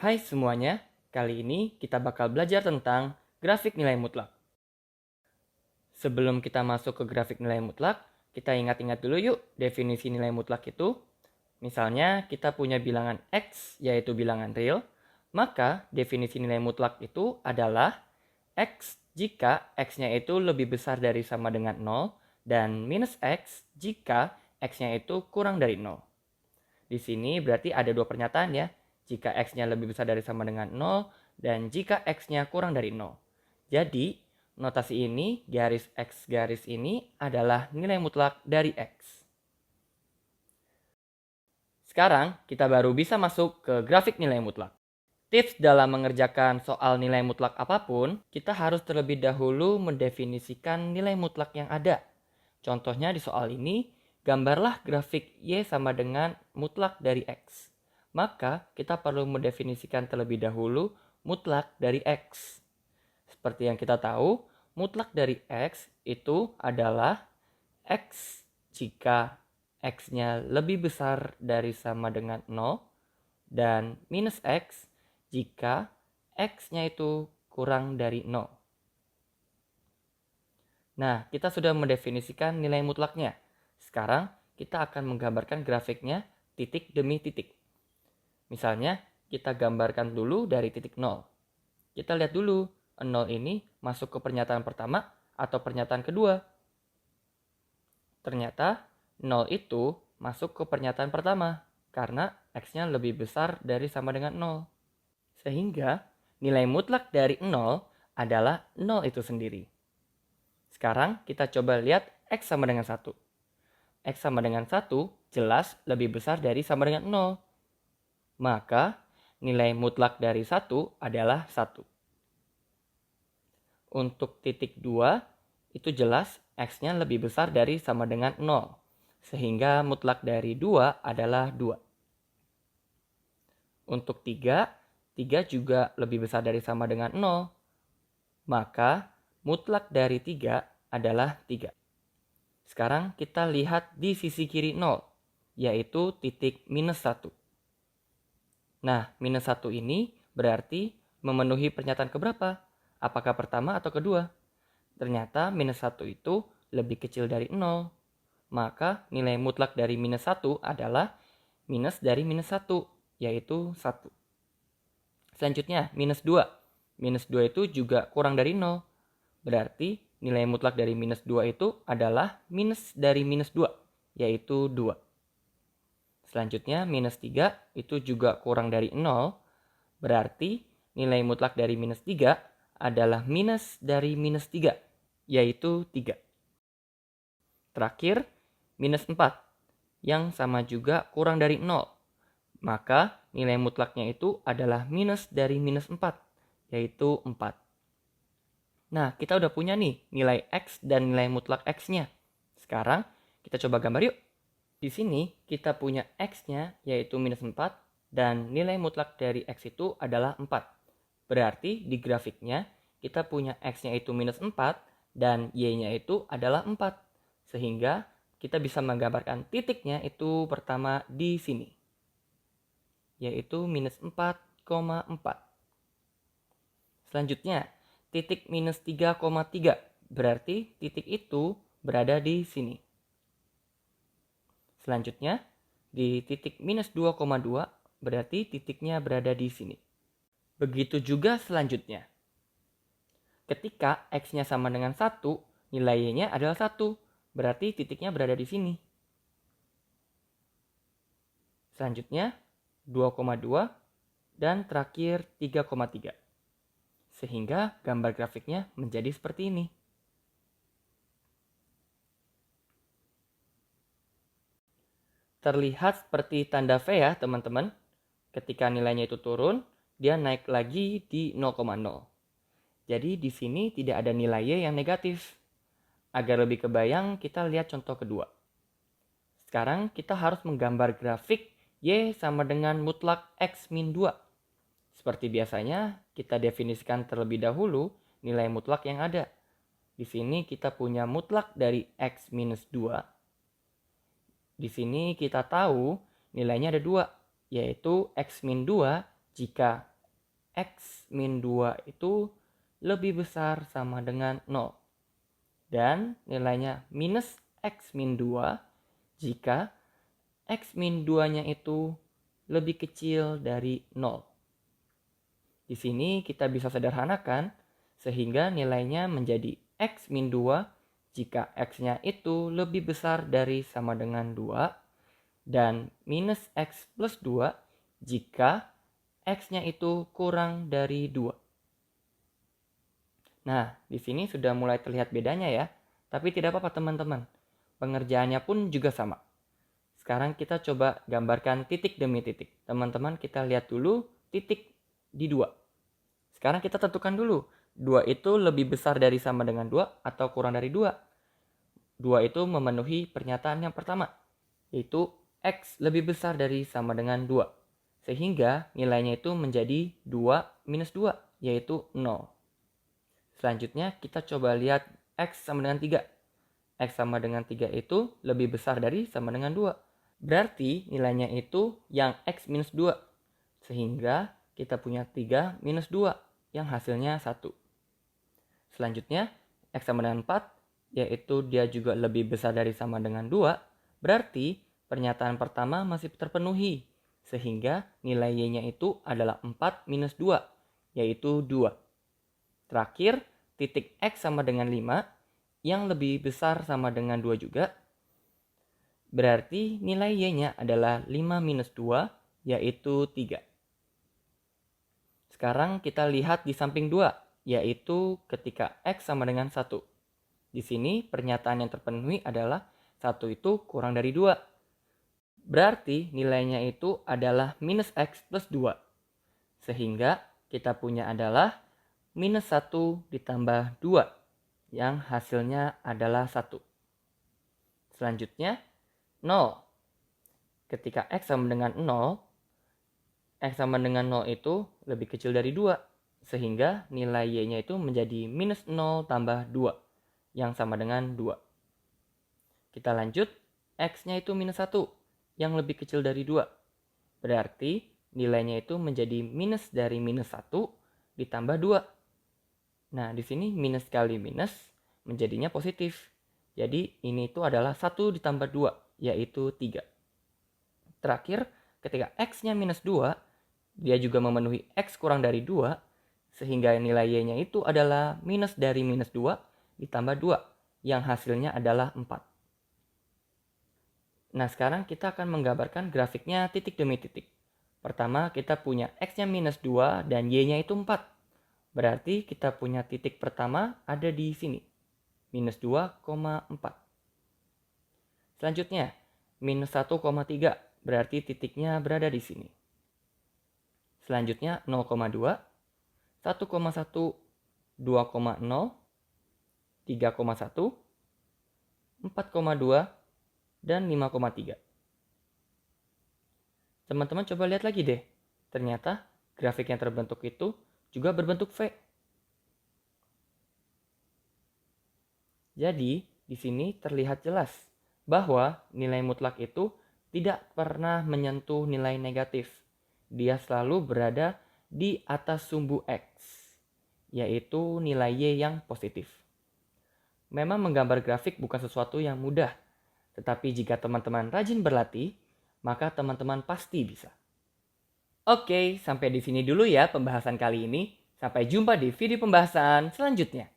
Hai semuanya, kali ini kita bakal belajar tentang grafik nilai mutlak. Sebelum kita masuk ke grafik nilai mutlak, kita ingat-ingat dulu yuk definisi nilai mutlak itu. Misalnya kita punya bilangan X, yaitu bilangan real, maka definisi nilai mutlak itu adalah X jika X-nya itu lebih besar dari sama dengan 0, dan minus X jika X-nya itu kurang dari 0. Di sini berarti ada dua pernyataan ya. Jika X-nya lebih besar dari sama dengan 0 dan jika X-nya kurang dari 0. Jadi, notasi ini, garis X garis ini adalah nilai mutlak dari X. Sekarang, kita baru bisa masuk ke grafik nilai mutlak. Tips dalam mengerjakan soal nilai mutlak apapun, kita harus terlebih dahulu mendefinisikan nilai mutlak yang ada. Contohnya di soal ini, gambarlah grafik Y sama dengan mutlak dari X. Maka kita perlu mendefinisikan terlebih dahulu mutlak dari X. Seperti yang kita tahu, mutlak dari X itu adalah X jika X-nya lebih besar dari sama dengan 0 dan minus X jika X-nya itu kurang dari 0. Nah, kita sudah mendefinisikan nilai mutlaknya. Sekarang, kita akan menggambarkan grafiknya titik demi titik. Misalnya, kita gambarkan dulu dari titik 0. Kita lihat dulu, 0 ini masuk ke pernyataan pertama atau pernyataan kedua. Ternyata, 0 itu masuk ke pernyataan pertama, karena X-nya lebih besar dari sama dengan 0. Sehingga, nilai mutlak dari 0 adalah 0 itu sendiri. Sekarang kita coba lihat X sama dengan 1. X sama dengan 1 jelas lebih besar dari sama dengan 0. Maka nilai mutlak dari 1 adalah 1. Untuk titik 2 itu jelas X-nya lebih besar dari sama dengan 0. Sehingga mutlak dari 2 adalah 2. Untuk 3 juga lebih besar dari sama dengan 0. Maka mutlak dari 3 adalah 3. Sekarang kita lihat di sisi kiri 0, yaitu titik minus 1. Nah, minus 1 ini berarti memenuhi pernyataan keberapa? Apakah pertama atau kedua? Ternyata minus 1 itu lebih kecil dari 0. Maka nilai mutlak dari minus 1 adalah minus dari minus 1, yaitu 1. Selanjutnya, minus 2. Minus 2 itu juga kurang dari 0. Berarti nilai mutlak dari minus 2 itu adalah minus dari minus 2, yaitu 2. Selanjutnya, minus 3 itu juga kurang dari 0. Berarti nilai mutlak dari minus 3 adalah minus dari minus 3, yaitu 3. Terakhir, minus 4, yang sama juga kurang dari 0. Maka nilai mutlaknya itu adalah minus dari minus 4, yaitu 4. Nah, kita udah punya nih nilai X dan nilai mutlak X-nya. Sekarang kita coba gambar yuk. Di sini kita punya X-nya yaitu minus 4 dan nilai mutlak dari X itu adalah 4. Berarti di grafiknya kita punya X-nya itu minus 4 dan Y-nya itu adalah 4. Sehingga kita bisa menggambarkan titiknya itu pertama di sini. Yaitu minus 4,4. Selanjutnya, titik minus 3,3. Berarti titik itu berada di sini. Selanjutnya, di titik minus 2,2 berarti titiknya berada di sini. Begitu juga selanjutnya. Ketika X-nya sama dengan 1, nilai Y-nya adalah 1. Berarti titiknya berada di sini. Selanjutnya, 2,2 dan terakhir 3,3. Sehingga gambar grafiknya menjadi seperti ini. Terlihat seperti tanda V ya teman-teman. Ketika nilainya itu turun, dia naik lagi di 0,0. Jadi di sini tidak ada nilai Y yang negatif. Agar lebih kebayang, kita lihat contoh kedua. Sekarang kita harus menggambar grafik Y sama dengan mutlak X min 2. Seperti biasanya, kita definisikan terlebih dahulu nilai mutlak yang ada. Di sini kita punya mutlak dari X minus 2. Di sini kita tahu nilainya ada 2, yaitu X min 2 jika X min 2 itu lebih besar sama dengan 0. Dan nilainya minus X min 2 jika X min 2-nya itu lebih kecil dari 0. Di sini kita bisa sederhanakan sehingga nilainya menjadi X min 2 jika X-nya itu lebih besar dari sama dengan 2 dan minus X plus 2 jika X-nya itu kurang dari 2. Nah, di sini sudah mulai terlihat bedanya ya. Tapi tidak apa-apa teman-teman. Pengerjaannya pun juga sama. Sekarang kita coba gambarkan titik demi titik. Teman-teman kita lihat dulu titik di 2. Sekarang kita tentukan dulu. 2 itu lebih besar dari sama dengan 2 atau kurang dari 2. 2 itu memenuhi pernyataan yang pertama. Yaitu X lebih besar dari sama dengan 2. Sehingga nilainya itu menjadi 2 minus 2, yaitu 0. Selanjutnya kita coba lihat X sama dengan 3. X sama dengan 3 itu lebih besar dari sama dengan 2. Berarti nilainya itu yang X minus 2. Sehingga kita punya 3 minus 2 yang hasilnya 1. Selanjutnya X sama dengan 4, yaitu dia juga lebih besar dari sama dengan 2. Berarti pernyataan pertama masih terpenuhi. Sehingga nilai Y-nya itu adalah 4 minus 2, yaitu 2. Terakhir, titik X sama dengan 5 yang lebih besar sama dengan 2 juga. Berarti nilai Y-nya adalah 5 minus 2, yaitu 3. Sekarang kita lihat di samping 2, yaitu ketika X sama dengan 1. Di sini pernyataan yang terpenuhi adalah 1 itu kurang dari 2. Berarti nilainya itu adalah minus X plus 2. Sehingga kita punya adalah minus 1 ditambah 2 yang hasilnya adalah 1. Selanjutnya 0. Ketika X sama dengan 0, X sama dengan 0 itu lebih kecil dari 2. Sehingga nilai Y-nya itu menjadi minus 0 tambah 2 yang sama dengan 2. Kita lanjut, X-nya itu minus 1 yang lebih kecil dari 2. Berarti nilainya itu menjadi minus dari minus 1 ditambah 2. Nah, di sini minus kali minus menjadinya positif. Jadi, ini itu adalah 1 ditambah 2, yaitu 3. Terakhir, ketika X-nya minus 2, dia juga memenuhi X kurang dari 2, sehingga nilai Y-nya itu adalah minus dari minus 2 ditambah 2, yang hasilnya adalah 4. Nah, sekarang kita akan menggambarkan grafiknya titik demi titik. Pertama, kita punya X-nya minus 2 dan Y-nya itu 4. Berarti kita punya titik pertama ada di sini, minus 2,4. Selanjutnya, minus 1,3, berarti titiknya berada di sini. Selanjutnya 0,2, 1,1, 2,0, 3,1, 4,2, dan 5,3. Teman-teman coba lihat lagi deh. Ternyata grafik yang terbentuk itu juga berbentuk V. Jadi, di sini terlihat jelas bahwa nilai mutlak itu tidak pernah menyentuh nilai negatif. Dia selalu berada di atas sumbu X, yaitu nilai Y yang positif. Memang menggambar grafik bukan sesuatu yang mudah, tetapi jika teman-teman rajin berlatih, maka teman-teman pasti bisa. Oke, sampai di sini dulu ya pembahasan kali ini. Sampai jumpa di video pembahasan selanjutnya.